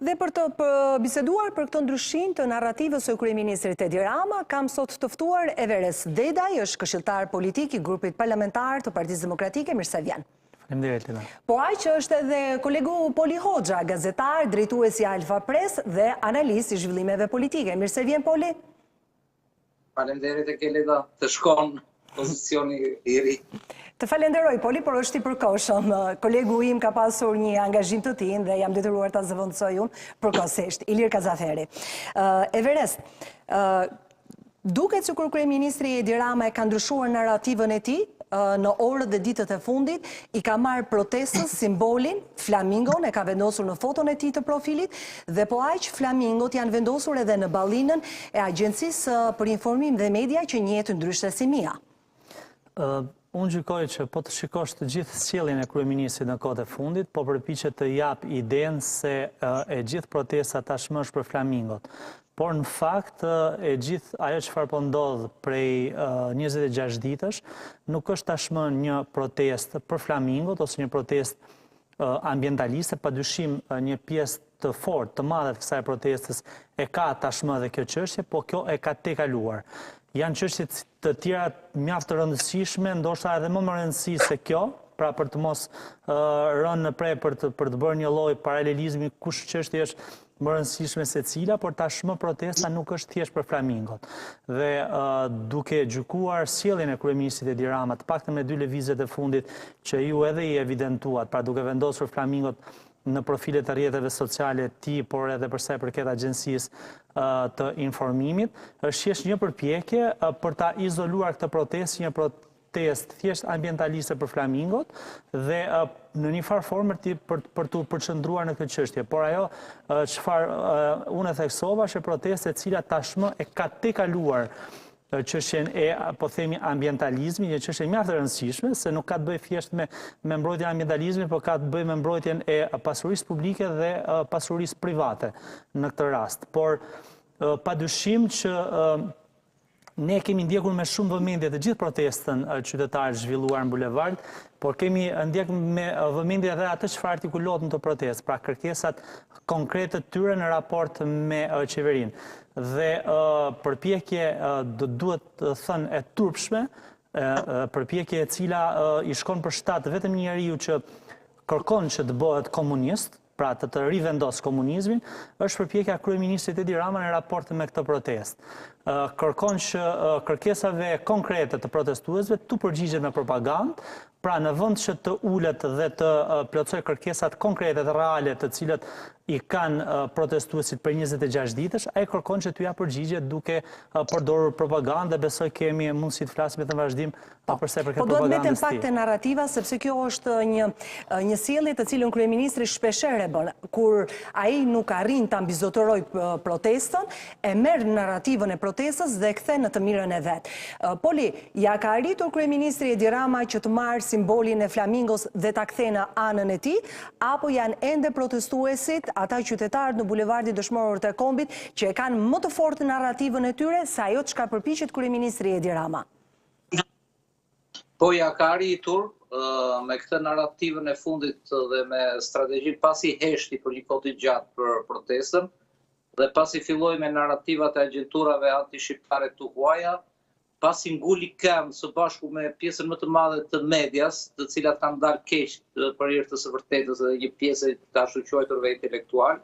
Dhe për të biseduar për këtë ndryshim të narrativës së kryeministrit Edi Rama, kam sot të ftuar Everest Dedaj, është këshilltar politik I grupit parlamentar të Partisë Demokratike. Mirë se vjen. Faleminderit, Lina. Po aq është edhe kolegu Poli Hoxha, gazetar, drejtuesi Alfa Press dhe analist I zhvillimeve politike. Mirë se vjen, Poli. Faleminderit e Kelida, të shkon pozicioni I ri. Të falenderoj, Poli, por është I përkohshëm. Kolegu im ka pasur një angazhim të tillë dhe jam detyruar ta zëvendësoj unë përkohësisht. Ilir Kazaferi. Everest, duket sikur kryeministri Edi Rama e ka ndryshuar narrativën e tij në orët dhe ditët e fundit, I ka marrë protestës simbolin, flamingon, e ka vendosur në foton e tij të profilit, dhe po aq flamingot janë vendosur edhe në ballinën e Agjencisë për Informim dhe Media që njihet ndryshe si Mia. Unë gjykoj që po të shikosh të gjithë sjelljen e kryeministrit në kohët e fundit, po përpiqet të jap idenë se e gjithë protesta tashmë është për flamingot. Por në fakt e gjithë ajo çfarë po ndodh prej 26 ditësh nuk është tashmë një protestë për flamingot ose një protestë ambientaliste, padyshim një pjesë të fortë, të madhe të kësaj protestës e ka tashmë edhe kjo çështje, po kjo e ka tejkaluar. Janë çështje të tjera mjaft të rëndësishme, ndoshta edhe më rëndësi se kjo, pra për të mos rënë në pre për të bërë një lloj paralelizmi kush çështje është më rëndësishme se cila, por tashmë protesta nuk është thjesht për flamingot. Dhe duke gjykuar sjelljen e kryeministrit Edi Rama, të paktën me 2 lëvizjet e fundit që ju edhe I evidentuat, pra duke vendosur flamingot në profilet të rrjeteve sociale ti, por edhe për sa I përket Agjencisë të Informimit, është thjesht një përpjekje për ta izoluar këtë protestë, një protestë thjesht ambientaliste për flamingot dhe në një farë formë për të përqendruar në këtë çështje. Por ajo çfarë unë e theksova është protestë e cila tashmë e ka tejkaluar çështjen e, po themi, ambientalizmi, një çështje mjaft e rëndësishme, se nuk ka të bëjë thjesht me mbrojtjen e ambientalizmit, por ka të bëjë me mbrojtjen e pasurisë publike dhe pasurisë private në këtë rast. Por padyshim që ne kemi ndjekur me shumë vëmendje të gjithë protestën qytetare zhvilluar në bulevard, por kemi ndjekur me vëmendje edhe atë çfarë artikulohet në të protestë, pra kërkesat konkrete të tyre në raport me qeverinë. Dhe përpjekje duhet të thënë e turpshme, përpjekje e cila I shkon për shtat vetëm njeriu që kërkon që të bëhet komunist, pra të rivendos komunizmin, është përpjekja e kryeministrit Edi Rama në raport me këtë protestë. Kërkon që kërkesave konkrete të protestuesve të përgjigjet me propagandë, pra në vend që të ulet dhe të plotësoj kërkesat konkrete dhe reale të cilat I kanë protestuesit për 26 ditësh, ai kërkon që t'u ja përgjigje duke përdorur propagandë dhe besoj kemi mundësi të flasim në vazhdim për sa I përket propagandës. Po duhet mbetem pak te narrativa, sepse kjo është një sjellje të cilën kryeministri shpeshherë bën, kur ai nuk arrin ta mbizotëroj protestën, e merr narrativën e protestës dhe e kthen në të mirën e vet. Poli, ja ka arritur kryeministri Edi Rama që të marrë simbolin e flamingos dhe ta kthejë në anën e tij, apo janë ende protestuesit, ata qytetarët në bulevardin dëshmoror të Kombit, që e kanë më të fortë narrativën e tyre se ajo çka përpiqet kryeministri Edi Rama? Po ja ka arritur me këtë narrativën e fundit dhe me strategjinë pasi heshti për një kohë të gjatë për protestën dhe pasi filloi me narrativat e agjenturave anti-shqiptare të huaja, pasi nguli këmbë së bashku me pjesën më të madhe të medias, të cilat kanë dalë keq për hir të së vërtetës dhe një pjesë të ashoqëruarve intelektual,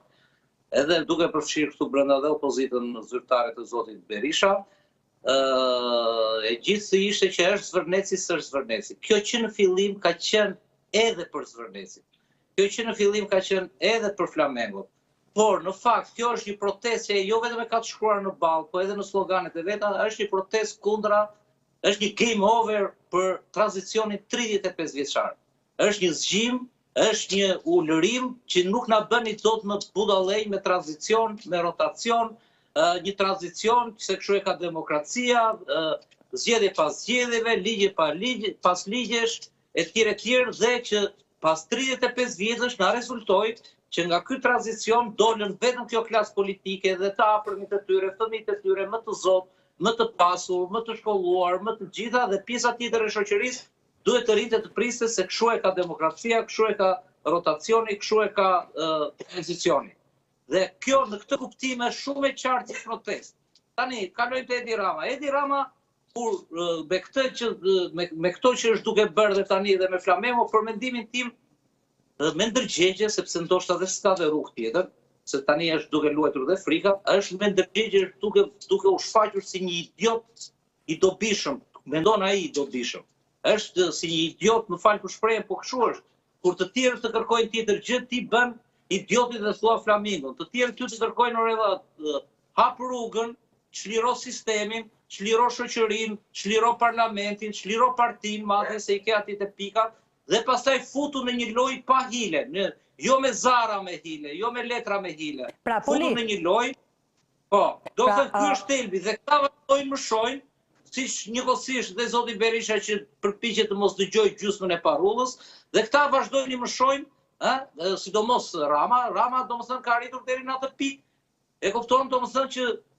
edhe duke përfshirë këtu brenda dhe opozitën zyrtare të zotit Berisha, e gjithë ishte që është zvërneci së zvërneci. Kjo që në fillim ka qenë edhe për zvërnecin. Kjo që në fillim ka qenë edhe për flamengot. Por në fakt kjo është një protestë që jo vetëm e ka të shkruar në ballë, po edhe në sloganet e veta, është një protestë kundra, është një game over për tranzicionin 35 vjeçar. Është një zgjim, është një ulërim që nuk na bëni dot më budallëj me tranzicion, me rotacion, një tranzicion se kështu e ka demokracia, zgjedhje pas zgjedhjeve, ligje pas ligjesh, etj. Dhe që pas 35 vjetësh na rezultoi që nga ky tranzicion dolën vetëm kjo klasë politike dhe të afërmit të tyre, fëmijët e tyre më të zotë, më të pasur, më të shkolluar, më të gjitha dhe pjesa tjetër e shoqërisë duhet të rritet të priste se kështu e ka demokracia, kështu e ka rotacioni, kështu e ka tranzicioni. Dhe kjo në këtë kuptim është shumë e qartë si protestë. Tani, kalojmë te Edi Rama. Edi Rama, kur me këto që është duke bërë dhe tani dhe me Flamemo, për mendimin tim, me ndërgjegje, sepse ndoshta dhe s'ka dhe rrugë tjetër, se tani është duke luajtur dhe frika, është me ndërgjegje duke u shfaqur si një idiot i dobishëm, mendon ai i dobishëm. Është si një idiot, më fal për shprehjen, po kështu është. Kur të tjerë të kërkojnë tjetër gjë, ti bën idiotit dhe thua flamingon. Të tjerë ty të kërkojnë orë hap rrugën, çliro sistemin, çliro shoqërinë, çliro parlamentin, çliro partinë, madje se i ke aty te pika, dhe pastaj futu në një lojë pa hile, jo me zara me hile, jo me letra me hile. Pra, futu në një lojë, po, do të thënë ky është thelbi dhe këta vazhdojnë më shojnë, siç njëkohësisht dhe zoti Berisha që përpiqet të mos dëgjojë gjysmën e parullës, dhe këta vazhdojnë më shojnë, sidomos Rama domethënë ka arritur deri në atë pikë. E kupton domethënë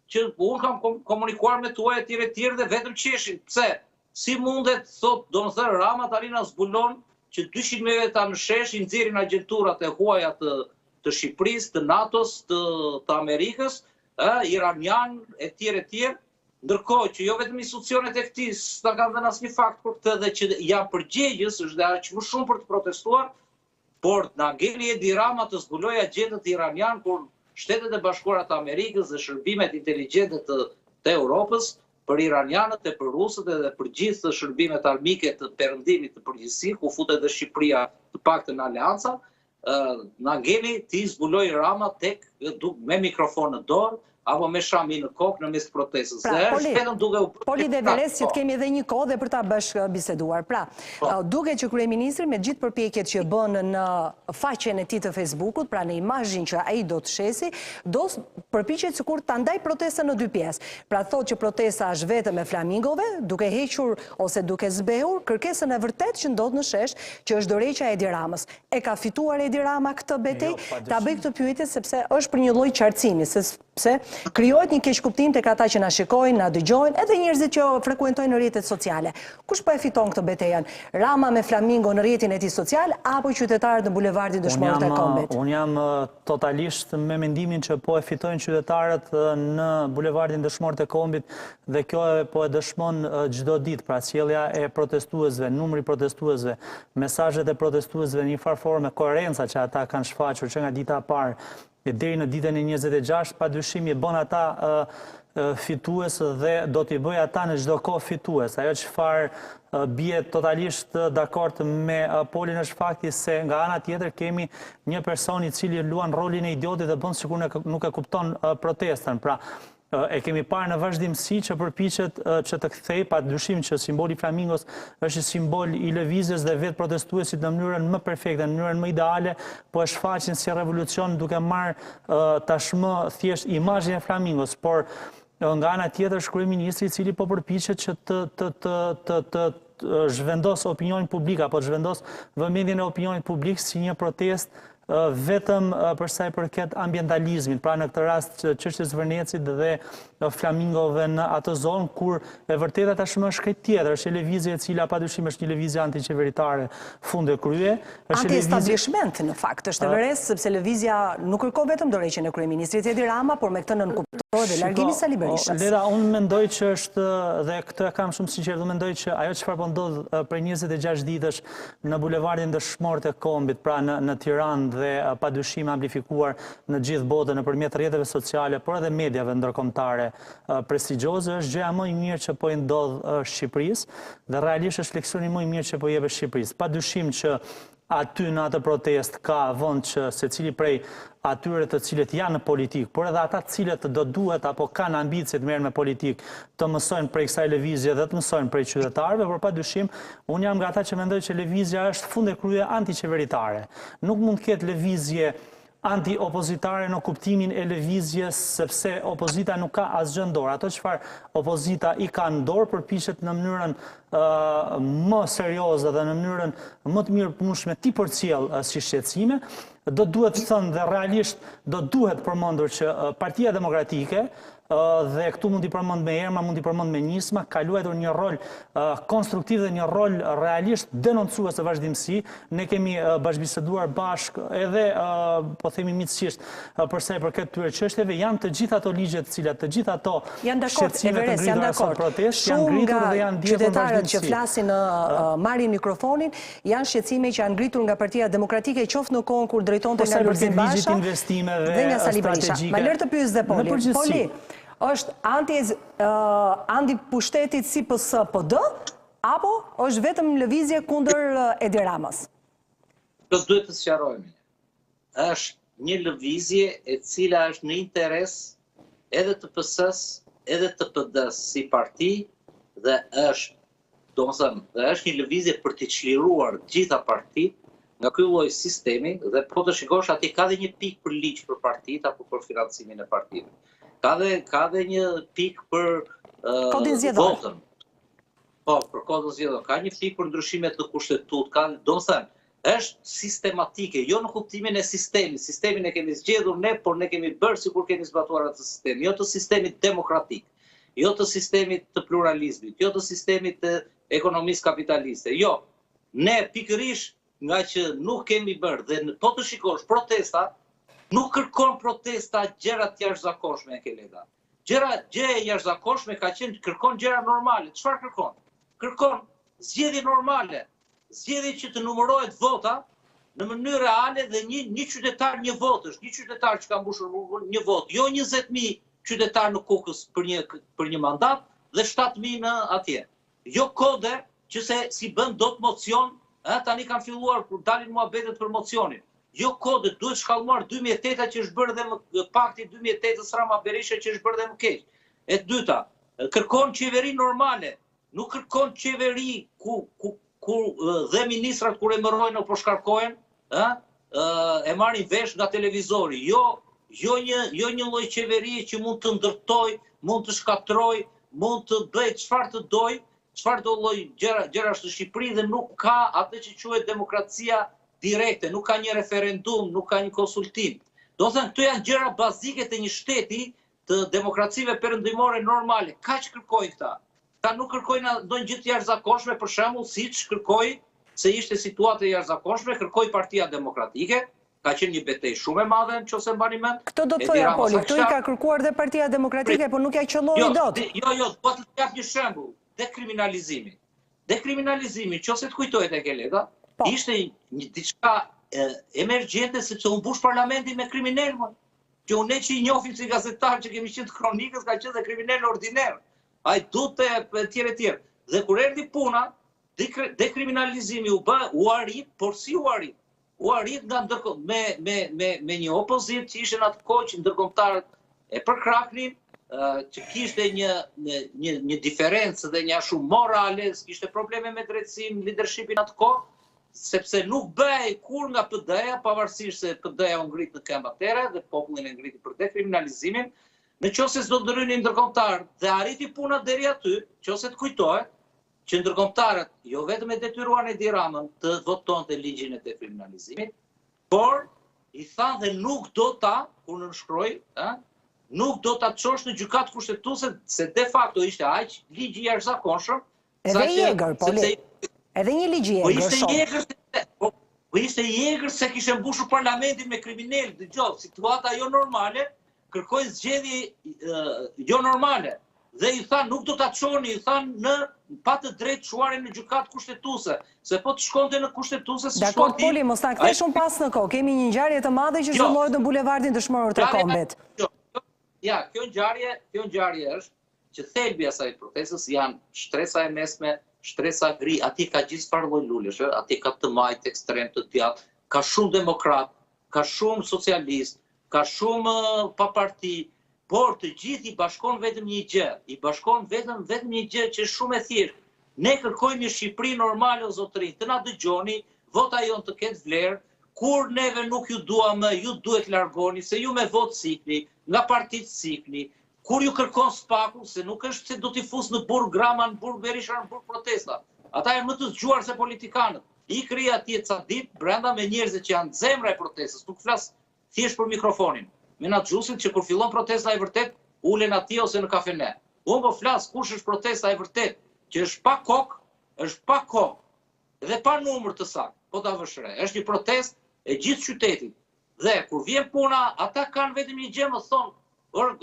që unë kam komunikuar me tuaj e tjerë dhe vetëm qeshin. Pse? Si mundet, thot, domethënë Rama tani na zbulon që 200 veta në shesh i nxjerrin agjenturat e huaja të Shqipërisë, të NATO-s, të Amerikës, iranian e tjerë, ndërkohë që jo vetëm institucionet e këtij s'ta kanë dhënë asnjë fakt për këtë dhe që janë përgjegjës, është dhe aq më shumë për të protestuar, por na ngeli Edi Rama të zbulojë agentët iranian kur Shtetet e Bashkuara të Amerikës dhe shërbimet inteligjente të Europës për iranianët e për rusët edhe për gjithë shërbimet armike të perëndimit të përgjithësisë, ku futet dhe Shqipëria të paktën në aleanca, na ngeli ti zbuloi Rama tek me mikrofon në dorë apo me shami në kokë në mes të protestës. Poli dhe Veres që të kemi edhe një kohë dhe për ta bashkë biseduar. Pra, duke që kryeministri me gjithë përpjekjet që bën në faqen e tij të Facebookut, pra në imazhin që ai do të shesi, do përpiqet sikur ta ndaj protestën në dy pjesë. Pra thotë që protesta është vetëm e flamingove, duke hequr ose duke zbehur kërkesën e vërtetë që ndodh në shesh, që është dorëheqja e Edi Ramës. E ka fituar Edi Rama këtë betejë? Ta bëj këtë pyetje sepse është për një lloj qartësimi, sepse krijohet një keqkuptim tek ata që na shikojnë, na dëgjojnë, edhe njerëzit që frekuentojnë në rrjetet sociale. Kush po e fiton këtë betejën? Rama me Flamingo në rrjetin e tij social apo qytetarët në bulevardin Dëshmorët e Kombit? Unë jam totalisht me mendimin që po e fitojnë qytetarët në bulevardin Dëshmorët e Kombit dhe kjo po e dëshmon çdo ditë, pra sjellja e protestuesve, numri protestuesve, mesazhet e protestuesve në një farë forme koherenca që ata kanë shfaqur që nga dita e parë deri në ditën e 26, padyshim i bën ata fitues dhe do t'i bëj ata në çdo kohë fitues. Ajo çfarë bie totalisht dakord me Polin është fakti se nga ana tjetër kemi një person i cili luan rolin e idiotit dhe bën sikur nuk e kupton protestën. Pra, e kemi parë në vazhdimsi që përpiqet që të kthej, padyshim që simboli Flamingos është simbol i lëvizjes dhe vetë protestuesit në mënyrën më perfekte, në mënyrën më ideale, po e shfaqin si revolucion duke marrë tashmë thjesht imazhin e Flamingos, por nga ana tjetër është kryeministri i cili po përpiqet që të zhvendos opinionin publik apo të zhvendos vëmendjen e opinionit publik si një protestë vetëm për sa i përket ambientalizmit, pra në këtë rast çështjes Vërnecit dhe flamingove në atë zonë, kur e vërteta tashmë është këtë tjetër, është lëvizje e cila padyshim është një lëvizje antiqeveritare fund e krye. Anti-establishment në fakt, është e vërtet sepse lëvizja nuk kërkon vetëm dorëheqjen e kryeministrit Edi Rama, por me këtë nënkuptohet dhe largimi i Sali Berishës. Lera, unë mendoj që është, dhe këtë kam shumë sinqert, unë mendoj që ajo çfarë po ndodh për 26 ditësh në bulevardin Dëshmorët e Kombit, pra në Tiranë dhe padyshim amplifikuar në gjithë botën nëpërmjet rrjeteve sociale, por edhe mediave ndërkombëtare prestigjioze, është gjëja më e mirë që po i ndodh Shqipërisë dhe realisht është leksioni më i mirë që po jepet Shqipërisë. Padyshim që aty në atë protest ka vend që secili prej atyre të cilët janë në politikë, por edhe ata të cilët do duhet apo kanë ambicie të merren me politikë, të mësojnë prej kësaj lëvizje dhe të mësojnë prej qytetarëve, por padyshim unë jam nga ata që mendoj që lëvizja është fund e krye antiqeveritare. Nuk mund të ketë lëvizje anti-opozitare në kuptimin e lëvizjes, sepse opozita nuk ka asgjë në dorë. Ato çfarë opozita i ka në dorë përpiqet në mënyrën më serioze dhe në mënyrën më të mirë punshme ti përcjell si shqetësime. Do duhet të thënë dhe realisht do duhet përmendur që Partia Demokratike dhe këtu mund t'i përmend me emra, mund t'i përmend me nisma, ka luajtur një rol konstruktiv dhe një rol realisht denoncues të vazhdimsi. Ne kemi bashkëbiseduar bashk edhe, po themi mitësisht, përsa i përket këtyre çështjeve, janë të gjitha ato ligje të cilat, të gjitha ato shqetësime të ngritura sot protest, janë ngritur dhe janë ndjekur në vazhdimsi. Qytetarët që flasin marrin mikrofonin, janë shqetësime që janë ngritur nga Partia Demokratike, qoftë në kohën kur drejtonte nga Lulzim Basha dhe nga Sali Berisha. Ma lërë të pyes dhe Poli, është anti-pushtetit si PSD, apo është vetëm lëvizje kundër Edi Ramës? Këtë duhet të sqarojmë. Është një lëvizje e cila është në interes edhe të PS-s, edhe të PD-s si parti, dhe është një lëvizje për të çliruar gjitha partit nga ky lloj sistemi, dhe po të shikosh aty ka dhe një pikë për ligj për partit apo për financimin e partive. Ka dhe një pikë për votën. Po, për kodin zgjedhor. Ka një pikë për ndryshimet në kushtetut. Domethënë, është sistematike, jo në kuptimin e sistemit. Sistemin e kemi zgjedhur ne, por ne kemi bërë sikur kemi zbatuar atë sistem. Jo të sistemit demokratik, jo të sistemit të pluralizmit, jo të sistemit të ekonomisë kapitaliste. Jo, ne pikërisht nga që nuk kemi bërë, dhe po të shikosh protesta, nuk kërkon protesta gjërat jashtëzakonshme e kelega. Gjëja e jashtëzakonshme ka qenë kërkon gjëra normale. Çfarë kërkon? Kërkon zgjedhje normale. Zgjedhje që të numërohet vota në mënyrë reale dhe një qytetar një vot është, një qytetar që ka mbushur një vot, jo 20.000 qytetar në Kukës për një mandat dhe 7.000 në atje. Jo kode që si bën dot mocion, tani kanë filluar kur dalin muhabetet për mocionin. Jo kode, duhet shkallmuar 2008 që është bërë dhe më pakti 2008 Rama Berisha që është bërë dhe më keq. E dyta, kërkon qeveri normale, nuk kërkon qeveri ku dhe ministrat kur emërojnë apo shkarkohen, e marrin vesh nga televizori. Jo një lloj qeverie që mund të ndërtoj, mund të shkatroj, mund të bëj çfarë të doj, çfarë do lloj gjërash në Shqipëri, dhe nuk ka atë që quhet demokracia direkte, nuk ka një referendum, nuk ka një konsultim. Do thënë, këto janë gjëra bazike të një shteti të demokracive perëndimore normale. Kaq kërkojnë këta. Këta nuk kërkojnë ndonjë gjë të jashtëzakonshme, për shembull, siç kërkoi, se ishte situatë e jashtëzakonshme, kërkoi Partia Demokratike, ka qenë një betejë shumë e madhe, nëse mbani mend. Këto do të thoja Poli, këto i ka kërkuar dhe Partia Demokratike, por nuk ja qelloi dot. Jo, do të jap një shembull, dekriminalizimi. Dekriminalizimi, nëse të kujtohet e kelega, ishte një diçka emergjente, sepse u mbush parlamentin me kriminalë. Që unë që i njohim si gazetar që kemi qenë të kronikës, ka qenë dhe kriminal ordiner. Ai dute etj. Dhe kur erdhi puna, dekriminalizimi u arrit, por si u arrit? U arrit nga me një opozit që ishte në atë kohë që ndërkombëtarët e përkraknin, që kishte një diferencë dhe një shumë morale, kishte probleme me drejtësinë, leadershipin atë kohë, sepse nuk bëhej kur nga PD-ja, pavarësisht se PD-ja u ngrit në këmbë atëherë dhe popullin e ngriti për dekriminalizimin, nëse s'do ndryhnin ndërkombëtar dhe arriti puna deri aty, nëse të kujtohet që ndërkombëtarët jo vetëm e detyruan Edi Ramën të votonte ligjin e dekriminalizimit, por i thanë dhe nuk do ta, kur nënshkroi, nuk do ta çosh në gjykatë kushtetuese, se de facto ishte aq ligji i jashtëzakonshëm, edhe i egër, Poli. Edhe një ligj i egër. Po ishte i egër se kishte mbushur parlamentin me kriminal. Dëgjoj, situata jo normale, kërkoi zgjedhje jo normale. Dhe i thanë nuk do ta çoni, i thanë në pa të drejtë çuarin në gjykatë kushtetuese, se po të shkonte në kushtetuese se Dakor, Poli, mos ta kthej shumë pas në kohë. Kemi një ngjarje të madhe që zhvillohet në bulevardin Dëshmorët të Kombit. Ja, kjo ngjarje është që thelbi i asaj protestës janë shtresa e mesme, shtresa gri, ati ka gjithë çfarë lloj lulesh, ati ka të majtë ekstrem të djathtë, ka shumë demokrat, ka shumë socialist, ka shumë pa parti, por të gjithë i bashkon vetëm një gjë, i bashkon vetëm një gjë që është shumë e thjeshtë. Ne kërkojmë një Shqipëri normale o zotëri, të na dëgjoni, vota jon të ketë vlerë, kur neve nuk ju dua më, ju duhet largoni, se ju me votë sikni, nga partitë sikni. Kur ju kërkon spaku, se nuk është se do t'i fus në burg Grama, në burg Berisha, në burg protesta. Ata janë më të zgjuar se politikanët. I krija atje ca ditë brenda me njerëzit që janë zemra e protestës, nuk flas thjesht për mikrofonin. Me na xhusit që kur fillon protesta e vërtet, ulen atje ose në kafene. Unë po flas kush është protesta e vërtet, që është pa kokë dhe pa numër të saktë, po ta vësh re. Është një protestë e gjithë qytetit. Dhe kur vjen puna, ata kanë vetëm një gjë, më thonë,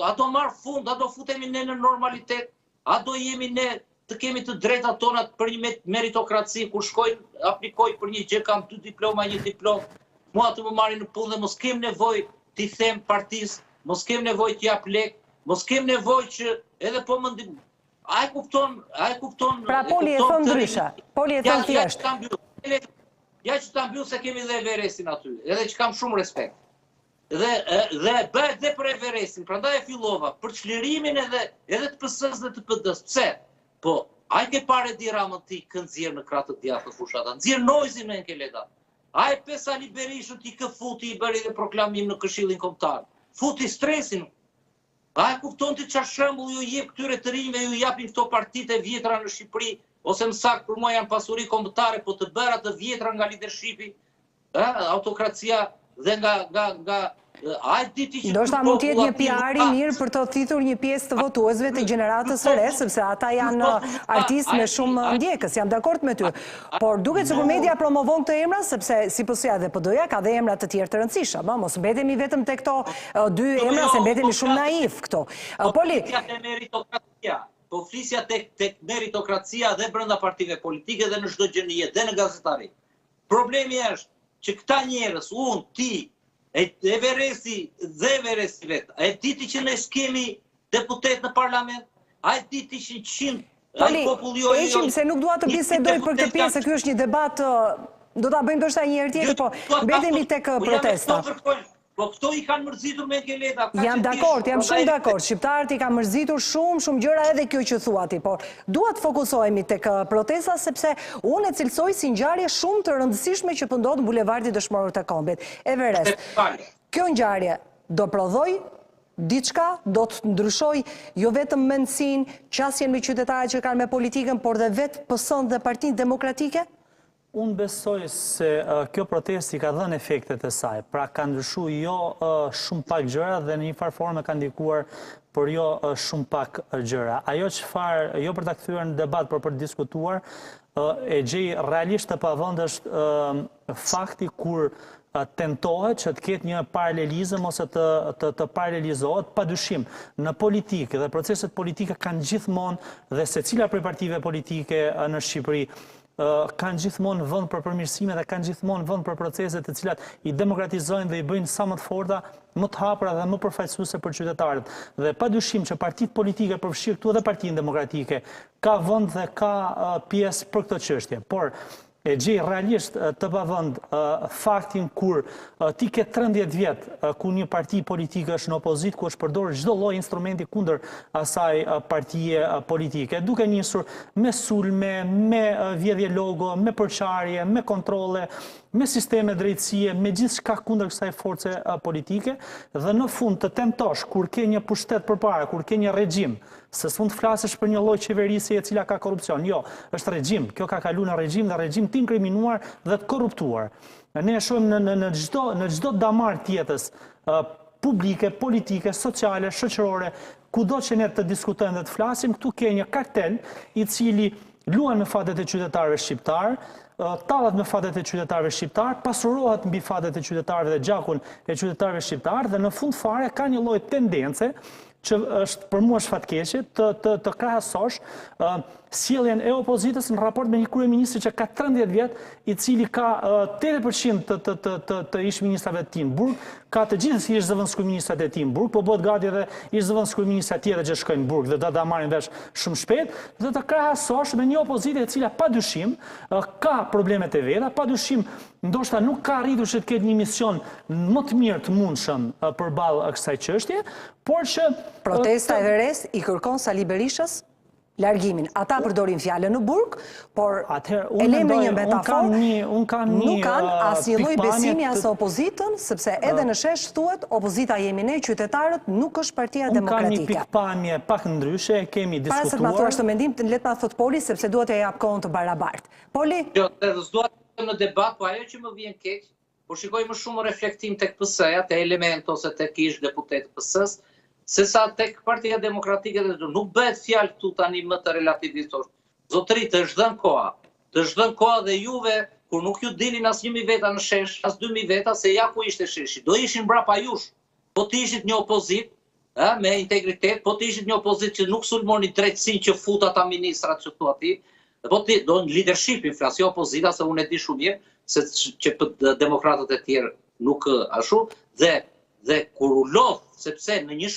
a do marr fund, a do futemi ne në normalitet, a do jemi ne të kemi të drejtat tona për një meritokraci, kur shkoj, aplikoj për një gjë, kam 2 diploma, 1 diplomë, mua të më marrin në punë dhe mos kem nevojë t'i them partisë, mos kem nevojë t'i jap lek, mos kem nevojë që edhe po më ndim. A e kupton? Pra Poli e thon ndryshe. Poli e thon thjesht. Ja që ta mbyll se kemi dhe Everestin aty, edhe që kam shumë respekt. Dhe bëhet dhe për Everestin, prandaj e fillova për çlirimin edhe të PS-s dhe të PD-s. Pse? Po, ai ke parë di Ramën ti kë nxjerr në krah të djathtë fushata. Nxjerr noizin me Enkeleta. Ai Pesali Berishu ti kë futi i bëri dhe proklamim në Këshillin Kombëtar. Futi stresin. A e kupton ti çfarë shembull ju jep këtyre të rinjve, ju japin këto partitë e vjetra në Shqipëri, ose më saktë për mua janë pasuri kombëtare, po të bëra të vjetra nga leadershipi, autokracia dhe nga ndoshta mund të jetë një PR i mirë për të thithur një pjesë të votuesve të gjeneratës së re, sepse ata janë artistë me shumë ndjekës, jam dakord me ty. Por duket sikur media promovon këto emra sepse si po-ja dhe PD-ja ka dhe emra të tjerë të rëndësishëm, mos mbetemi vetëm te këto 2 emra se mbetemi shumë naiv këto. Poli, po flisja tek meritokracia dhe brenda partive politike dhe në çdo gjë në jetë, dhe në gazetari. Problemi është që këta njerëz, unë, ti, Everesti dhe Everesti vetë, e diti që ne s'kemi deputet në parlament, a e diti që 100 Poli, eqim se nuk dua të bisedoj për këtë pjesë, ky është një debat, do ta bëjmë ndoshta një herë tjetër, po mbetemi tek protesta. Po këto i kanë mërzitur me Enkeleta. Jam dakord, jam shumë dakord. Shqiptarët i kanë mërzitur shumë gjëra edhe kjo që thua ti, por duhet fokusohemi tek protesta sepse unë e cilësoj si ngjarje shumë të rëndësishme që po ndodh në bulevardin Dëshmorët të Kombit. Everest. Kjo ngjarje do prodhoj diçka, do të ndryshoj jo vetëm mendsinë, qasjen me qytetarët që kanë me politikën, por dhe vetë PS-n dhe Partinë Demokratike? Unë besoj se kjo protesti ka dhënë efektet e saj, pra ka ndryshu jo shumë pak gjëra dhe në një farë forme ka ndikuar për jo shumë pak gjëra. Ajo çfarë, jo për ta kthyer në debat, por për të diskutuar, e gjej realisht të pavëndësht fakti kur tentohet që të ketë një paralelizëm ose të paralelizohet, padyshim në politikë dhe proceset politike kanë gjithmonë dhe secila prej partive politike në Shqipëri kanë gjithmonë vend për përmirësime dhe kanë gjithmonë vend për procese të cilat i demokratizojnë dhe i bëjnë sa më të forta, më të hapura dhe më përfaqësuese për qytetarët. Dhe padyshim që partitë politike, përfshirë këtu edhe Partinë Demokratike, ka vend dhe ka pjesë për këtë çështje. Por e gjej realisht të pavend faktin kur ti ke 13 vjet ku një parti politike është në opozit, ku është përdorur çdo lloj instrumenti kundër asaj partie politike, duke nisur me sulme, me vjedhje logo, me përçarje, me kontrolle, me sisteme drejtësie, me gjithçka kundër kësaj force politike, dhe në fund të tentosh kur ke një pushtet përpara, kur ke një regjim, se s'mund të flasësh për një lloj qeverisje e cila ka korrupsion. Jo, është regjim. Kjo ka kaluar në regjim dhe regjim të inkriminuar dhe të korruptuar. Ne e shohim në çdo damar të jetës publike, politike, sociale, shoqërore, kudo që ne të diskutojmë dhe të flasim, këtu ke një kartel i cili luan me fatet e qytetarëve shqiptar, tallet me fatet e qytetarëve shqiptar, pasurohet mbi fatet e qytetarëve dhe gjakun e qytetarëve shqiptar dhe në fund fare ka një lloj tendence që është për mua shfatkeqe të krahasosh sjelljen e opozitës në raport me një kryeministër që ka 13 vjet, i cili ka 80% të ish-ministrave të tij në burg, ka të gjithë ish-zëvendës kryeministrat e tij në burg, po bëhet gati edhe ish-zëvendës kryeministra tjetër që shkojnë në burg dhe do ta marrin vesh shumë shpejt, dhe të krahasosh me një opozitë e cila padyshim ka problemet e veta, padyshim ndoshta nuk ka arritur që të ketë një mision më të mirë të mundshëm përballë kësaj çështje, por që protesta Everest i kërkon Sali Berishës largimin. Ata përdorin fjalën në burg, por e lem në një metaforë, nuk kanë asnjë lloj besimi as opozitën, sepse edhe në shesh thuhet opozita jemi ne, qytetarët, nuk është Partia Demokratike. Unë kam një pikpamje pak ndryshe, kemi diskutuar. Para se të ma thuash të mendim, le të ma thot Poli, sepse duhet e jap kohën të barabartë. Poli? Jo, s'dua të në debat, po ajo që më vjen keq, po shikoj më shumë reflektim tek PS-ja, te element ose tek ish deputet PS-s, se sa tek Partia Demokratike nuk bëhet fjalë këtu tani më të relativizosh. Zotëri, të zhdën koha dhe juve, kur nuk ju dilin as 1.000 veta në shesh, as 2.000 veta, se ja ku ishte sheshi. Do ishin brapa jush, po të ishit një opozit, me integritet, po të ishit një opozit që nuk sulmoni drejtësin që fut ata ministrat që thua ti, po të do në leadership, inflacion opozita, se unë e di shumë mirë, se që për demokratët e tjerë nuk ashu, dhe kur u lodh, sepse në një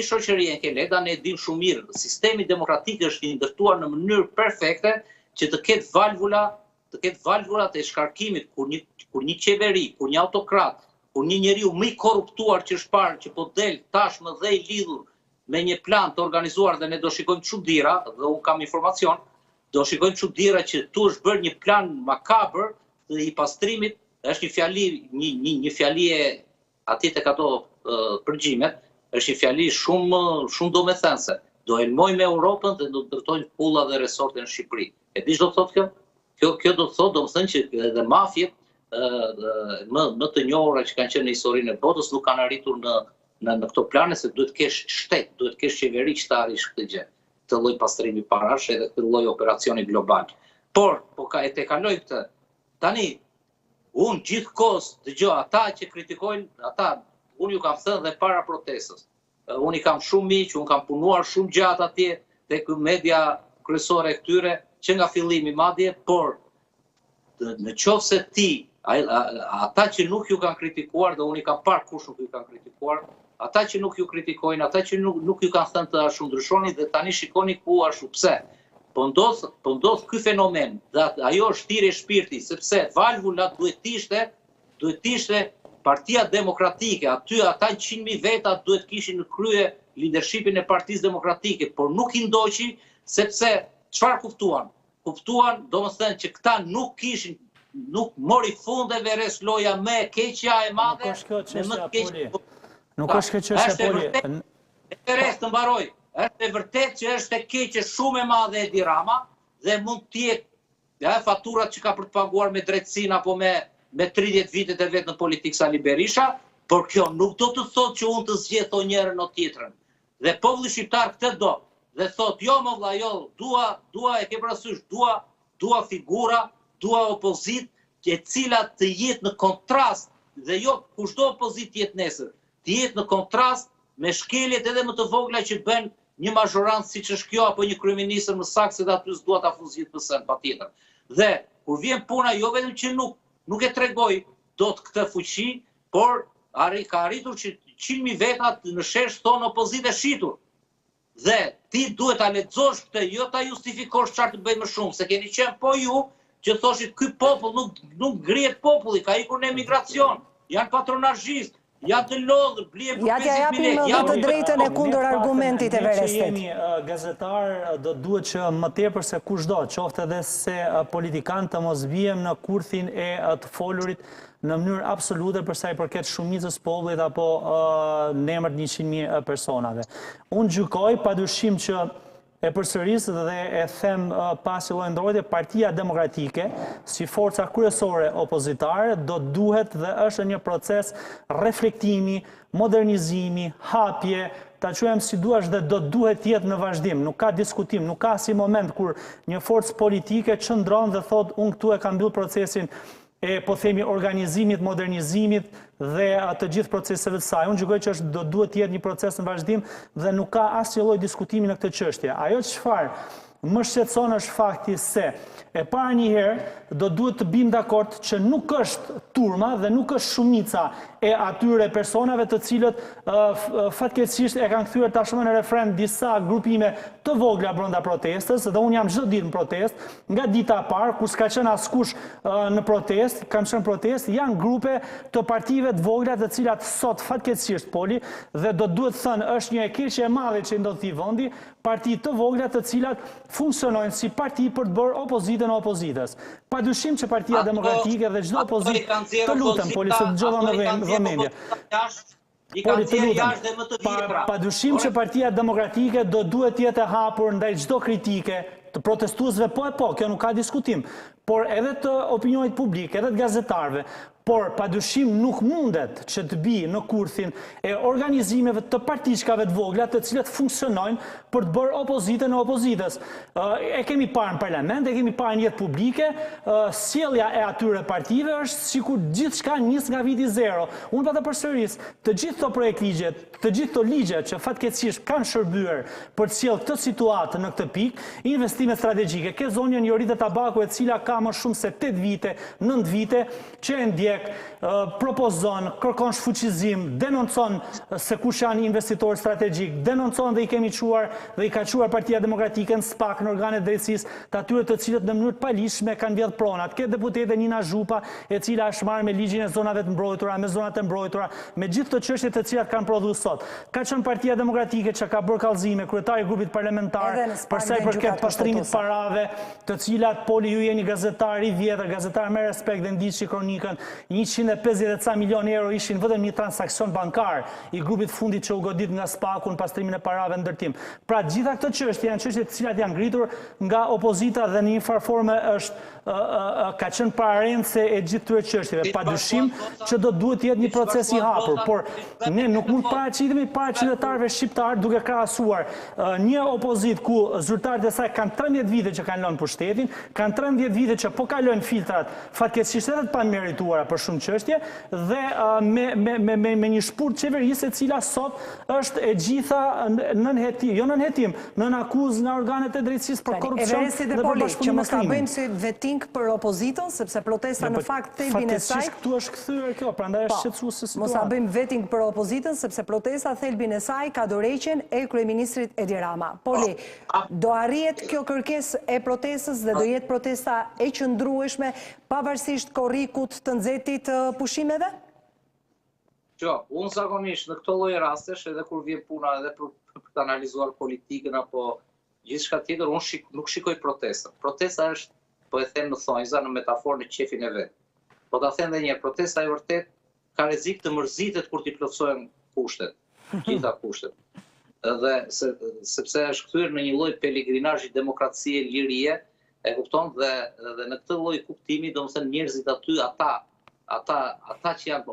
shoqëri e ke leda, ne dim shumë mirë, sistemi demokratik është ndërtuar në mënyrë perfekte që të ketë valvula të shkarkimit kur një qeveri, kur një autokrat, kur një njeriu më i korruptuar që është parë që po del tashmë dhe i lidhur me një plan të organizuar dhe ne do shikojmë çuditëra, dhe unë kam informacion, do shikojmë çuditëra që tu është bërë një plan makabër të i pastrimit, është një fjali e atit e kato përgjimet, është një fjali shumë domethënëse. Do elmojmë Europën dhe do të ndërtojnë pulla dhe resorte në Shqipëri. E di ç'do të thotë kjo? Kjo do të thotë, domethënë që edhe mafjet më të njohura që kanë qenë në historinë e botës nuk kanë arritur në këto plane, se duhet kesh shtet, duhet kesh qeveri që të arrish këtë gjë. Të lloj pastrimi parash edhe këtë lloj operacioni global. Por, e kaloj këtë. Tani, unë gjithkohës dëgjoj ata që kritikojnë, unë ju kam thënë dhe para protestës. Unë i kam shumë miq, unë kam punuar shumë gjatë atje tek media kryesore këtyre, që nga fillimi madje, por në qoftë se ti, ata që nuk ju kanë kritikuar, dhe unë i kam parë kush nuk ju kanë kritikuar, ata që nuk ju kritikojnë, ata që nuk ju kanë thënë të ashtu ndryshoni, dhe tani shikoni ku ashtu pse. Po ndodh ky fenomen, dhe ajo është thirrje shpirti, sepse valvula duhet ishte Partia Demokratike, aty ata 100.000 veta duhet kishin në krye leadershipin e Partisë Demokratike, por nuk i ndoqi, sepse çfarë kuptuan? Kuptuan, domethënë që këta nuk mori fundeve res loja me keqja e madhe, me më të keqja. Nuk është kjo çështje poli. E rest të mbaroj. Është e vërtet që është e keqe shumë e madhe Edi Rama dhe mund të jetë faturat që ka për të paguar me drejtësinë apo me 30 vitet e vetë në politikë Sali Berisha, por kjo nuk do të thotë që unë të zgjedh o njërën o tjetrën. Dhe populli shqiptar këtë do, dhe thotë jo më vlla, jo, dua e ke parasysh, dua figura, dua opozit, e cila të jetë në kontrast, dhe jo kushdo opozit jetë nesër, të jetë në kontrast me shkeljet edhe më të vogla që bën një mazhorancë siç është kjo apo një kryeministër më saktë se aty s'dua ta fuzit pësën patjetër. Dhe kur vjen puna jo vetëm që nuk e tregoj dot këtë fuqi, por ka arritur që 100.000 veta në shesh thonë opozit e shitur. Dhe ti duhet ta lexosh këtë, jo ta justifikosh çfarë të bëj më shumë, se keni qenë po ju që thoshit ky popull nuk ngrihet populli, ka ikur në emigracion, janë patronazhist, janë të lodhur, blije për 50.000 lekë. Ja japim të drejtën e kundër argumentit e Verestit. Ne që jemi gazetar, do duhet që më tepër se kushdo, qoftë edhe se politikan të mos bijem në kurthin e të folurit në mënyrë absolute për sa i përket shumicës popullit apo në emër të 100.000 personave. Unë gjykoj padyshim që e përsëris dhe e them pasi lloj ndrojtje, Partia Demokratike, si forca kryesore opozitare, do duhet dhe është një proces reflektimi, modernizimi, hapje, ta quajmë si duash dhe do duhet jetë në vazhdim. Nuk ka diskutim, nuk ka si moment kur një forcë politike qëndron dhe thot unë këtu e kam mbyll procesin e po themi organizimit, modernizimit dhe të gjithë proceseve të saj. Unë gjykoj që do duhet të jetë një proces në vazhdim dhe nuk ka asnjë lloj diskutimi në këtë çështje. Ajo çfarë më shqetëson është fakti se e para një herë do duhet të bim dakord që nuk është turma dhe nuk është shumica e atyre personave të cilët fatkeqësisht e kanë kthyer tashmë në refren disa grupime të vogla brenda protestës, dhe unë jam çdo ditë në protestë, nga dita e parë kur s'ka qenë askush në protestë, kam qenë protestë, janë grupe të partive të vogla të cilat sot fatkeqësisht poli dhe do duhet thënë është një e keqe e madhe që ndodh i vendi, parti të vogla të cilat funksionojnë si parti për të bërë opozitën e opozitës. Padyshim që Partia Demokratike dhe çdo opozitë, të lutem, poli se dëgjova në vëmendje. Poli, të lutem. Padyshim që Partia Demokratike do duhet jetë e hapur ndaj çdo kritike të protestuesve, kjo nuk ka diskutim. por edhe të opinionit publik, edhe të gazetarëve, por padyshim nuk mundet që të bi në kurthin e organizimeve të partiçkave të vogla të cilat funksionojnë për të bërë opozitën e opozitës. E kemi parë në parlament, e kemi parë në jetë publike, sjellja e atyre partive është sikur gjithçka nis nga viti zero. Unë pa të përsëris, të gjithë këto projekt ligje, të gjithë këto ligje që fatkeqësisht kanë shërbyer për të sjellë këtë situatë në këtë pikë, investime strategjike, ke zonjën Jorite Tabaku e cila ka më shumë se 8 vite, 9 vite, që e ndjek, propozon, kërkon shfuqizim, denoncon se kush janë investitorë strategjik, denoncon dhe i kemi quar dhe i ka quar Partia Demokratike në SPAK, në organet drejtësisë të atyre të cilët në mënyrë të palishme kanë vjedhë pronat. Ke deputete Nina Zhupa, e cila është marrë me ligjin e zonave të mbrojtura, me zonat e mbrojtura, me gjithë të çështjet të cilat kanë prodhuar sot. Ka qenë Partia Demokratike që ka bërë kallëzime, kryetari i grupit parlamentar, për sa i përket pastrimit parave, të cilat poli ju jeni gazetar i vjetër, gazetar me respekt dhe ndiqni kronikën, 150 milion euro ishin vetëm një transakcion bankar i grupit fundit që u godit nga SPAK-u në pastrimin e parave në ndërtim. Pra gjitha këtë çështje janë çështje të cilat janë ngritur nga opozita dhe në një farforme ka qenë pararendse e gjithë këtyre çështjeve. Padyshim që duhet të jetë një proces i hapur, por ne nuk mund paraqitemi para qytetarëve shqiptar duke krahasuar një opozit ku zyrtarët e saj kanë 13 vite që kanë lënë pushtetin, kanë 13 vite që po kalojnë filtrat fatkeqësisht edhe të pamerituara për shumë çështje dhe me një shpurt qeverisë e cila sot është e gjitha nën hetim, jo nën hetim, nën akuzë nga organet e drejtësisë për korrupsion dhe për bashkëpunim me krimin. Bëjmë si vetink për opozitën, sepse protesta në fakt thelbin e saj. Fatkesisht këtu është kthyer kjo, prandaj është shqetësuese situata. Mos ta bëjmë vetink për opozitën, sepse protesta thelbin e saj ka dorëheqjen e kryeministrit Edi Rama. Poli, do arrihet kjo kërkesë e protestës dhe do jetë protesta e qëndrueshme pavarësisht korrikut të nxehtit të pushimeve? Unë zakonisht në këto lloj rastesh, edhe kur vjen puna edhe për të analizuar politikën apo gjithçka tjetër, unë nuk shikoj protesta. Protesta është, po e them në thonjza, në metaforë në qefin e vet. Po ta them edhe një herë, protesta e vërtet ka rrezik të mërzitet kur t'i plotësohen kushtet, gjitha kushtet. Edhe sepse është kthyer në një lloj pelegrinazhi demokracie, lirie, e kupton, dhe në këtë lloj kuptimi, domethënë njerëzit aty, ata që janë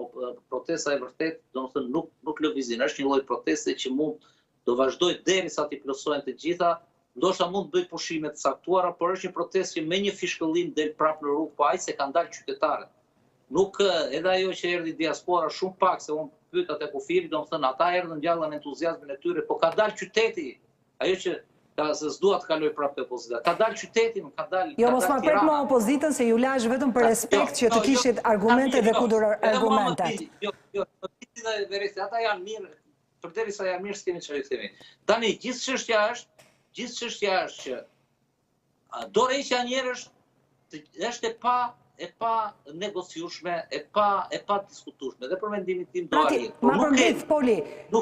protesta e vërtet, domethënë nuk lëvizin. Është një lloj proteste që mund do vazhdoj derisa t'i plotësohen të gjitha, ndoshta mund të bëj pushime të caktuara, por është një protestë që me një fishkëllim del prapë në rrugë, po ai se kanë dalë qytetarët. Nuk edhe ajo që erdhi diaspora shumë pak, se unë pyeta te kufiri, domethënë ata erdhën gjallën entuziazmin e tyre, po ka dalë qyteti. Ajo që se s'dua të kaloj prapë te opozita. Ka dalë qyteti, ka dalë. Jo, mos ma prek më opozitën se ju lash vetëm për respekt që të kishit argumente dhe kundër argumentet. Jo, ata janë mirë, përderisa janë mirë s'kemi çfarë themi. Tani gjithë çështja është që dorëheqja e njerëz është e pa negociueshme, e pa diskutueshme, dhe për mendimin tim do arrijë. Ma përmbledh, Poli,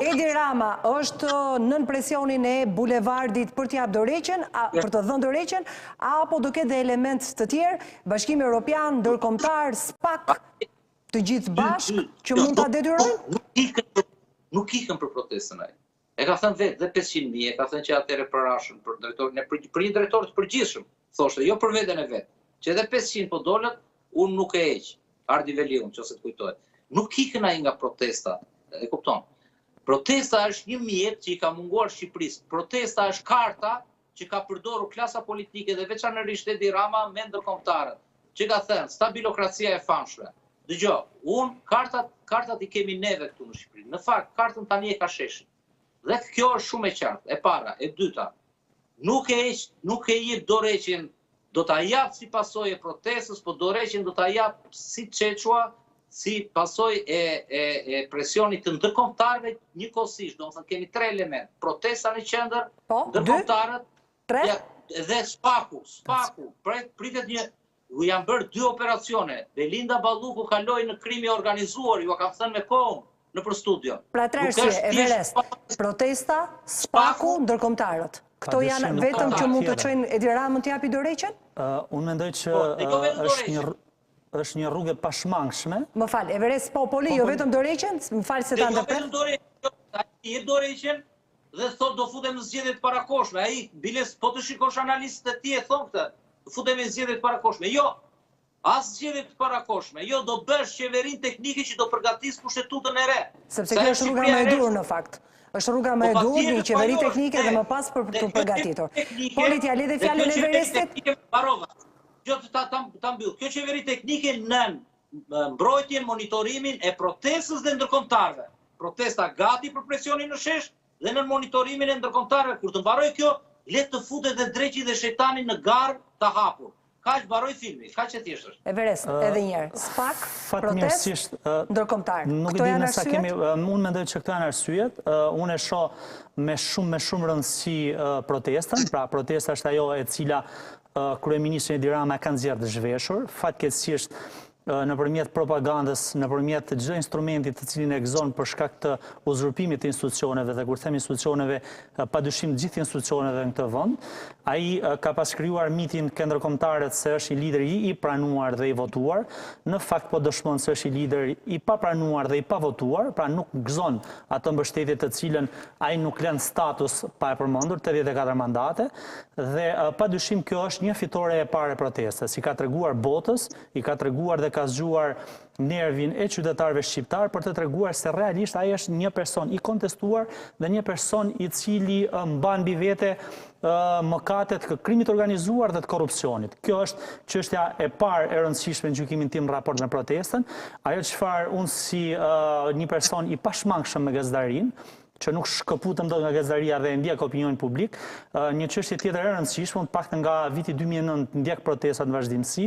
Edi Rama është nën presionin e bulevardit për t'jap dorëheqjen, për të dhënë dorëheqjen, apo do ketë dhe element të tjerë, Bashkimi Evropian, ndërkombëtar, SPAK, të gjithë bashkë që mund ta detyrojnë? Nuk ikën për protestën ai. E ka thënë vetë dhe 500.000, e ka thënë që atëre për Rashën, për një drejtor të përgjithshëm, thoshte, jo për veten e vet. Që edhe 500 po dolët, unë nuk e heq, Ardi Veliun, që se të kujtojt. Nuk ikën ai nga protesta, e kupton. Protesta është një mjet që i ka munguar Shqipërisë. Protesta është karta që ka përdorur klasa politike dhe veçanërisht Edi Rama me ndërkombëtarët, që ka thënë stabilokracia e famshme. Dëgjoj, unë kartat i kemi neve këtu në Shqipëri. Në fakt, kartën tani e ka sheshin. Dhe kjo është shumë e qartë. E para, e dyta, nuk e jep dorëheqjen, do ta jap si pasojë e protestës, po dorëheqjen do ta jap si çeçua, si pasojë e presionit të ndërkombëtarëve njëkohësisht. Domethënë kemi 3 elementë: protesta në qendër, ndërkombëtarët dhe SPAK-u. Pritet u janë bërë 2 operacione. Belinda Balluku kaloi në krimi organizuar, ju kam thënë me kohën nëpër studio. Pra 3 arsye, Everest, protesta, SPAK-u, ndërkombëtarët. Këto janë vetëm që mund të çojnë Edi Ramën të japi dorëheqjen? Unë mendoj që është një rrugë e pashmangshme. Më fal, Everest, Poli, jo vetëm dorëheqjen, më fal se ta ndërprer. Ai jep dorëheqjen dhe thotë do futem në zgjedhje të parakoshme. Ai biles po të shikosh analistët e tij e thon këtë, do futem në zgjedhje të parakoshme. Jo, asgjë të parakoshme. Jo, do bësh qeverinë teknike që do përgatis pushtetutën e re. Sepse kjo është rruga më e dur në fakt. Është rruga më e dur, një qeveri teknike dhe më pas për të përgatitur. Poli, t'ja lidhe fjalën e Everestit? Barova, ta mbyll. Kjo qeveri teknike nën mbrojtjen, monitorimin e protestës dhe ndërkombëtarëve. Protesta gati për presionin në shesh dhe në monitorimin e ndërkombëtarëve. Kur të mbaroj kjo, le të futet dhe dreqi dhe shejtani në garë të hapur. Kaq baroj filmi, kaq e thjesht është. Everest, edhe një herë. SPAK, protest, ndërkombëtar. Këto janë arsyet? Unë mendoj që këto janë arsyet. Unë e shoh me shumë rëndësi protestën. Pra, protesta është ajo e cila kryeministri Edi Rama ka nxjerrë të zhveshur. Fatkeqësisht nëpërmjet propagandës, nëpërmjet çdo instrumenti të cilin e gëzon për shkak të uzurpimit të institucioneve, dhe kur them institucioneve, padyshim gjithë institucioneve në këtë vend, ai ka pas krijuar mitin ndërkombëtarët se është i lider i pranuar dhe i votuar, në fakt po dëshmon se është i lider i papranuar dhe i pavotuar, pra nuk gëzon atë mbështetje të cilën ai nuk lën status pa e përmendur, 84 mandate, dhe padyshim kjo është një fitore e parë e protestës, i ka treguar botës, i ka treguar dhe ka zgjuar nervin e qytetarëve shqiptar për të treguar se realisht ai është një person i kontestuar dhe një person i cili mban mbi vete mëkatet të krimit organizuar dhe të korrupsionit. Kjo është çështja e parë e rëndësishme në gjykimin tim në raport me protestën. Ajo çfarë unë si një person i pashmangshëm me gazetarinë, që nuk shkëputëm do nga gazetaria dhe ndjek opinionin publik, një çështje tjetër e rëndësishme, unë paktën nga viti 2009 ndjek protestat në vazhdimsi,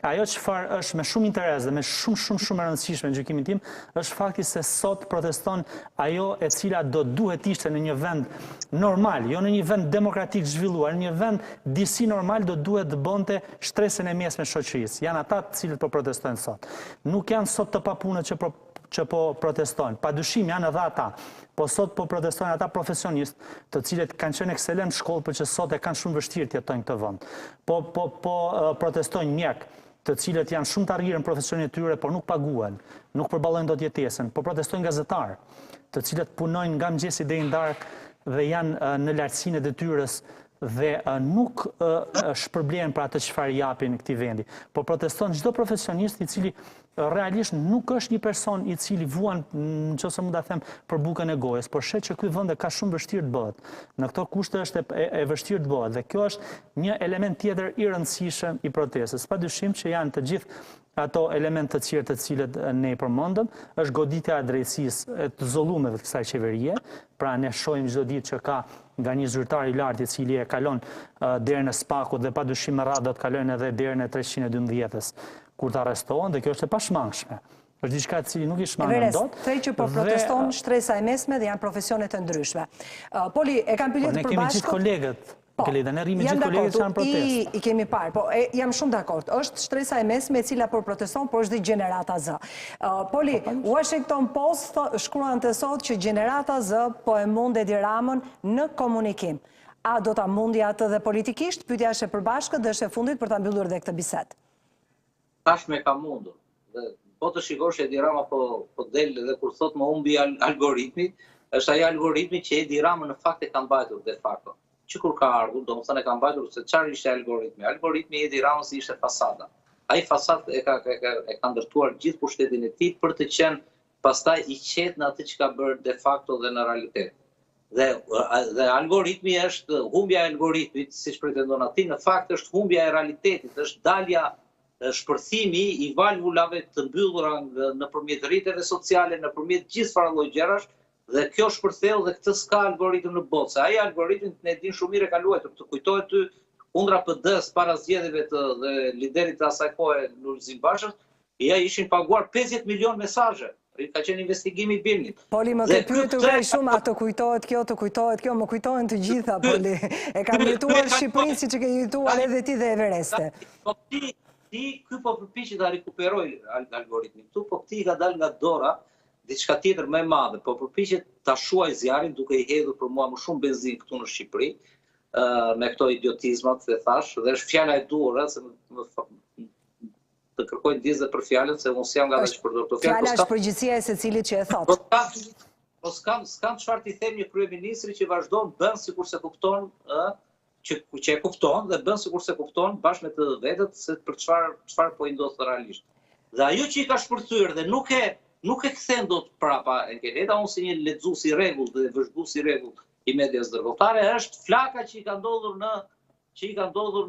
ajo çfarë është me shumë interes dhe me shumë e rëndësishme në gjykimin tim, është fakti se sot proteston ajo e cila do duhet ishte në një vend normal, jo në një vend demokratik zhvilluar, në një vend disi normal do duhet të bënte shtresën e mesme shoqërisë. Janë ata të cilët po protestojnë sot. Nuk janë sot të papunët që po protestojnë. Padyshim janë edhe ata, po sot po protestojnë ata profesionistë, të cilët kanë qenë ekselent në shkollë, por që sot e kanë shumë vështirë të jetojnë këtë vend. Po protestojnë mjek, të cilët janë shumë të arrirë në profesionin e tyre, por nuk paguhen, nuk përballojnë dot jetesën. Po protestojnë gazetarë, të cilët punojnë nga mëngjesi deri në darkë dhe janë në lartësinë e detyrës dhe nuk shpërblen për atë çfarë japin këtij vendi. Po proteston çdo profesionist i cili realisht nuk është një person i cili vuan, nëse mund ta them, për bukën e gojës, por shet që ky vend ka shumë vështirë të bëhet. Në këto kushte është e vështirë të bëhet dhe kjo është një element tjetër i rëndësishëm i protestës. Padyshim që janë të gjithë ato elemente të tjerë të cilët ne i përmendëm, është goditja e drejtësisë të zollumeve të kësaj qeverie, pra ne shohim çdo ditë që ka nga një zyrtar i lartë i cili e kalon derën e SPAK-ut dhe padyshim me radhë do të kalojnë edhe derën e 312-s kur të arrestohen, dhe kjo është e pashmangshme. Është diçka e cili nuk i shmangen dot. Everest, që po proteston shtresa e mesme dhe janë profesione të ndryshme. Poli, e kam pyetur Ne përbashkët. kemi gjithë kolegët. Ne rrimi gjithë kolegët që janë protest. I kemi parë, po jam shumë dakord. Është shtresa e mesme e cila po proteston, por është dhe Gjenerata Z. Poli, Washington Post shkruan të sot që Gjenerata Z po e mund Edi Ramën në komunikim. A do ta mundi atë dhe politikisht? Pyetja është e përbashkët dhe është e fundit për ta mbyllur dhe këtë bisedë. Tash me ka mundur. Dhe po të shikosh Edi Rama po del dhe kur thot më humbi algoritmi, është ai algoritmi që Edi Rama në fakt e ka mbajtur de facto. Që kur ka ardhur, domethënë e ka mbajtur se çfarë ishte algoritmi. Algoritmi I Edi Ramës ishte fasada. Ai fasadë e ka ndërtuar gjithë pushtetin e tij për të qenë pastaj I qetë në atë që ka bërë de facto dhe në realitet. Dhe algoritmi është humbja e algoritmit, siç pretendon ati, në fakt është humbja e realitetit, është dalja shpërthimi I valvulave të mbyllura nëpërmjet rrjeteve sociale, nëpërmjet gjithë faralloj gjërash, dhe kjo shpërtheu dhe këtë s'ka algoritëm në botë. Se ai algoritmin ne din shumë mirë ka luajtur. Të kujtohet ty kundra PD-s para zgjedhjeve dhe liderit të asaj kohe Lulzim Bashës, ja ishin paguar 50 milion mesazhe. Ka qenë investigimi I Bilnit. Poli, më ke pyetur kaq shumë, a të kujtohet kjo, më kujtohen të gjitha, Poli. E kam jetuar Shqipërinë siç e ke jetuar edhe ti dhe Evereste. Ky po përpiqet ta rikuperoj algoritmin. Ktu po ti ka dalë nga dora diçka tjetër më e madhe, po përpiqet ta shuaj zjarrin duke I hedhur për mua më shumë benzinë këtu në Shqipëri, me këto idiotizmat që thash, dhe është fjala e duhur, se të kërkoj ndjesë për fjalën se unë jam nga ata që përdor këto fjalë. Fjala është përgjegjësia e secilit që e thot. Po s'kam çfarë t'i them një kryeministri që vazhdon bën sikur se kupton që e kupton dhe bën sikur se kupton bashkë me të vetët se për çfarë po i ndodh realisht. Dhe ajo që i ka shpërthyer dhe nuk e kthen dot prapa Enkeleta, unë si një lexues i rregullt dhe vëzhgues i rregullt i medias ndërkombëtare, është flaka që i ka ndodhur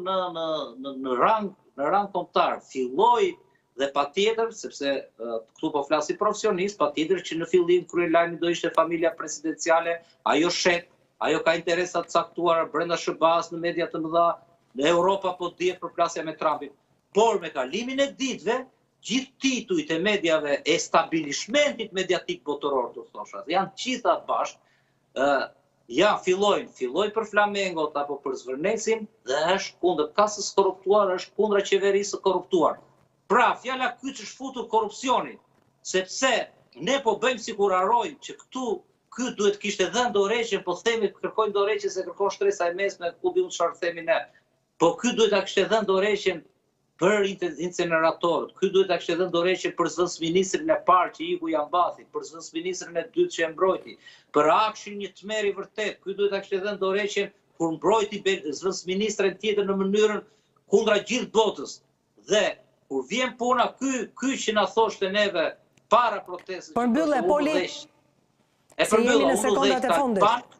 në rang kombëtar. Filloi dhe patjetër, sepse këtu po flas si profesionist, patjetër që në fillim kryelajmi do ishte familja presidenciale, ajo shet, ajo ka interesa të caktuara brenda SBA-s në media të mëdha, në Europa po dihet për plasja me Trumpin. Por me kalimin e ditëve, gjithë titujt e medjave e stabilishmentit mediatik botëror, të thosha, janë gjitha bashkë, filloj për Flamengot apo për Zvërnesin dhe është kundër kasës korruptuar, është kundra qeverisë korruptuar. Pra, fjala kyç është futur korrupsioni, sepse ne po bëjmë sikur harrojmë që ky duhet kishte dhënë dorëheqjen, po themi kërkojnë dorëheqje se kërkon shtresa e mesme, ku diun çfarë themi ne. Po ky duhet ta kishte dhënë dorëheqjen për incineratorët, ky duhet ta kishte dhënë dorëheqjen për zëvendësministrin e parë që iku Jambathi, për zëvendësministrin e dytë që e mbrojti, për Akshin një tmer i vërtet, ky duhet ta kishte dhënë dorëheqjen kur mbrojti zëvendësministrin tjetër në mënyrën kundra gjithë botës. Dhe kur vjen puna, ky që na thoshte neve para protestës. Por mbyllë, Poli, se jemi në sekondat e fundit.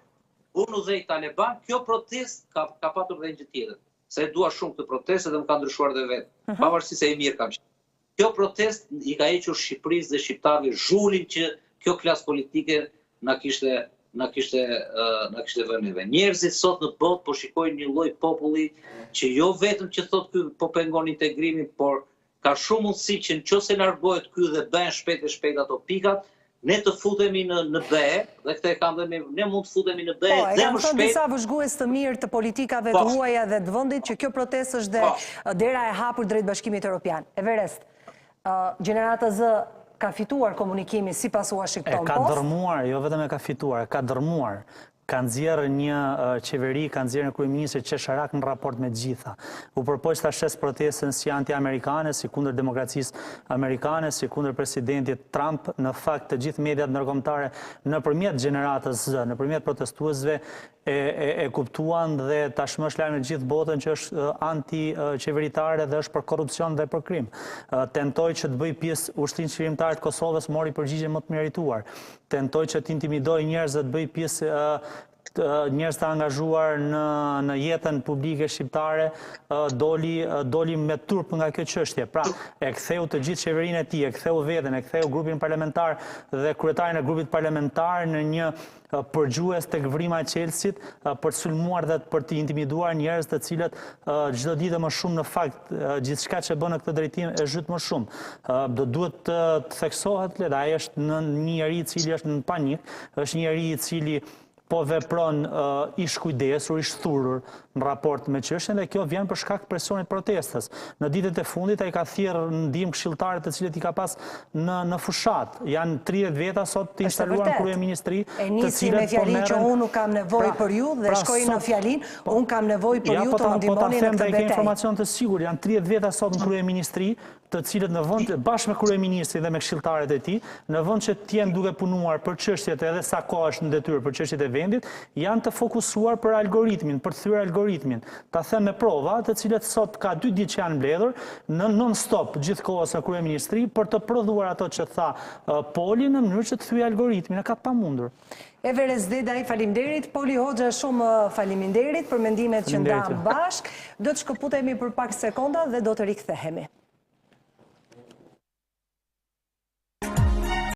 Unë udhëhej Taliban, kjo protestë ka patur dhe një gjë tjetër. Se e dua shumë këtë protestë dhe më ka ndryshuar dhe vetë. Pavarësisht se e mirë kam qenë. Kjo protestë i ka hequr Shqipërisë dhe shqiptarëve zhulin që kjo klasë politike na kishte vënë neve. Njerëzit sot në botë po shikojnë një lloj populli që jo vetëm që thotë ky po pengon integrimin, por ka shumë mundësi që nëse largohet ky dhe bëhen shpejt ato pikat, ne të futemi në BE, dhe këtë e kam dhe ne mund të futemi në BE dhe më shpejt. Disa vëzhgues të mirë të politikave të huaja dhe të vendit që kjo protestë është dhe dera e hapur drejt Bashkimit Evropian. Everest, Gjenerata Z ka fituar komunikimin sipas Washington Post. Ka dërmuar, jo vetëm e ka fituar, ka dërmuar. Ka nxjerrë një qeveri, ka nxjerrë një kryeministër qesharak në raport me gjitha. U përpoq ta shes protestën si anti-amerikane, si kundër demokracisë amerikane, si kundër presidentit Trump. Në fakt të gjithë mediat ndërkombëtare nëpërmjet Gjeneratës Z, nëpërmjet protestuesve e kuptuan dhe tashmë është lajm në gjithë botën që është anti-qeveritare dhe është për korrupsion dhe për krim. Tentoi që të bëj pjesë ushtrin qeverimtar të Kosovës, mori përgjigje më të merituar. Tentoi që të intimidojë njerëz dhe të bëj pjesë njerëz të angazhuar në jetën publike shqiptare, doli me turp nga kjo çështje. Pra, e ktheu të gjithë qeverinë e tij, e ktheu veten, e ktheu grupin parlamentar dhe kryetarin e grupit parlamentar në një përgjues tek vrima e Chelsit për të sulmuar dhe për të intimiduar njerëz të cilët çdo ditë më shumë në fakt gjithçka që bën në këtë drejtim e zhyt më shumë. Duhet të theksohet që ai është një njerëz i cili është në panik, është një njerëz i cili po vepron i shkujdesur, i shthurur në raport me çështjen dhe kjo vjen për shkak të presionit protestës. Në ditët e fundit ai ka thirrë ndihmë këshilltarë të cilët i ka pas në fushat. Janë 30 veta sot të instaluar në kryeministri, të cilët me fjalin që unë nuk kam nevojë për ju dhe shkoj në fjalin, unë kam nevojë për ju të më ndihmoni në këtë betejë. Informacion të sigurt, janë 30 veta sot në kryeministri, të cilët në vend bashkë me kryeministrin dhe me këshilltarët e tij, në vend që të jenë duke punuar për çështjet edhe sa kohë është në detyrë për çështjet e vendit, janë të fokusuar për algoritmin, për të thyer algoritmin. Ta them me prova, të cilët sot ka 2 ditë që janë mbledhur në non-stop gjithkohës në kryeministri për të prodhuar ato që tha Poli në mënyrë që të thyej algoritmin, e ka pamundur. Everest Dedaj, faleminderit. Poli Hoxha, shumë faleminderit për mendimet që ndam bashk. Do të shkëputemi për pak sekonda dhe do të rikthehemi.